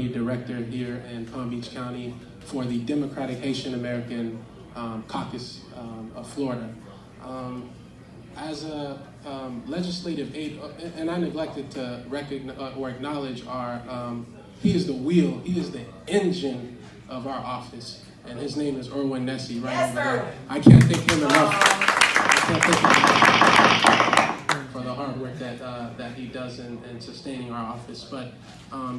county director here in Palm Beach County for the Democratic Haitian American Caucus of Florida. As a legislative aide, and I neglected to recognize or acknowledge he is the wheel, he is the engine of our office, and his name is Erwin Nessie, right over there. I can't thank him enough. For the hard work that he does in sustaining our office. But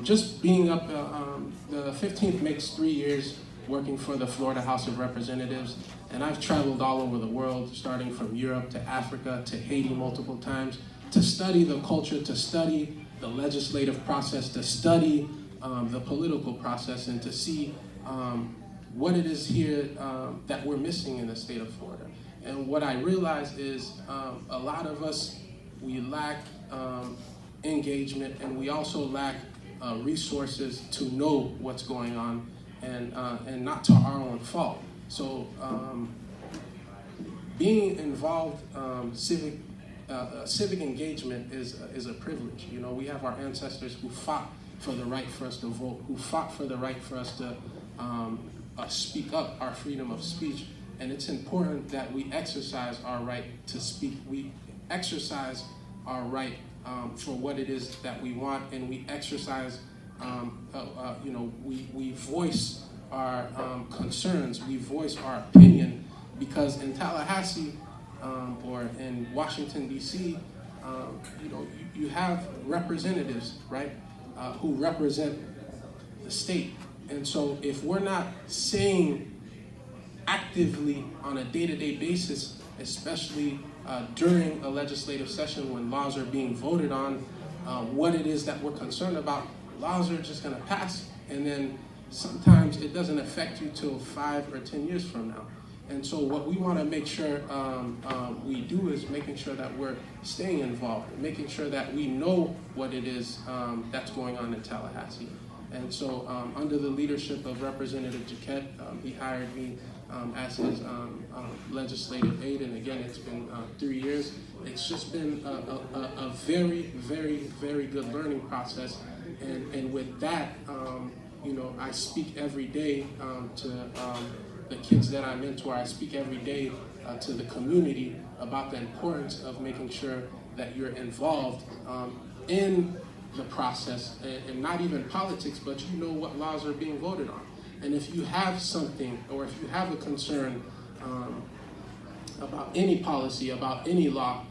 just being up, the 15th makes 3 years working for the Florida House of Representatives, and I've traveled all over the world, starting from Europe to Africa to Haiti multiple times, to study the culture, to study the legislative process, to study the political process, and to see what it is here that we're missing in the state of Florida. And what I realize is a lot of us, we lack engagement, and we also lack resources to know what's going on, and not to our own fault. So being involved, civic engagement is a privilege. You know, we have our ancestors who fought for the right for us to vote, who fought for the right for us to speak up, our freedom of speech. And it's important that we exercise our right to speak. We exercise our right for what it is that we want, and we exercise, we voice our concerns, we voice our opinion, because in Tallahassee or in Washington, D.C., you have representatives, right, who represent the state. And so if we're not saying actively on a day-to-day basis, especially during a legislative session when laws are being voted on, what it is that we're concerned about, laws are just going to pass, and then sometimes it doesn't affect you till 5 or 10 years from now. And so what we want to make sure we do is making sure that we're staying involved, making sure that we know what it is that's going on in Tallahassee. And so under the leadership of Representative Jaquette, he hired me as his legislative aide, and again, it's been 3 years. It's just been a very, very, very good learning process, and with that, I speak every day to the kids that I mentor. I speak every day to the community about the importance of making sure that you're involved in the process, and not even politics, but you know what laws are being voted on. And if you have something, or if you have a concern about any policy, about any law,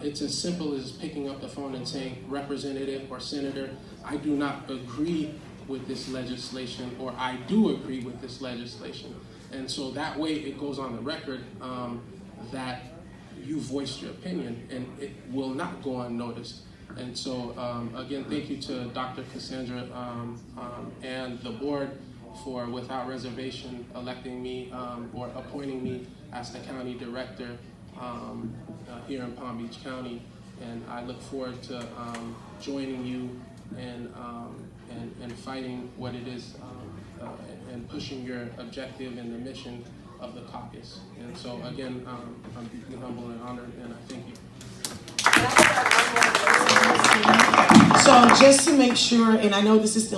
it's as simple as picking up the phone and saying, Representative or Senator, I do not agree with this legislation, or I do agree with this legislation. And so that way it goes on the record that you voiced your opinion, and it will not go unnoticed. And so, again, thank you to Dr. Cassandra and the board for, without reservation, electing me or appointing me as the county director here in Palm Beach County. And I look forward to joining you and fighting what it is and pushing your objective and the mission of the caucus. And so, again, I'm deeply humbled and honored, and I thank you. So just to make sure, and I know this is still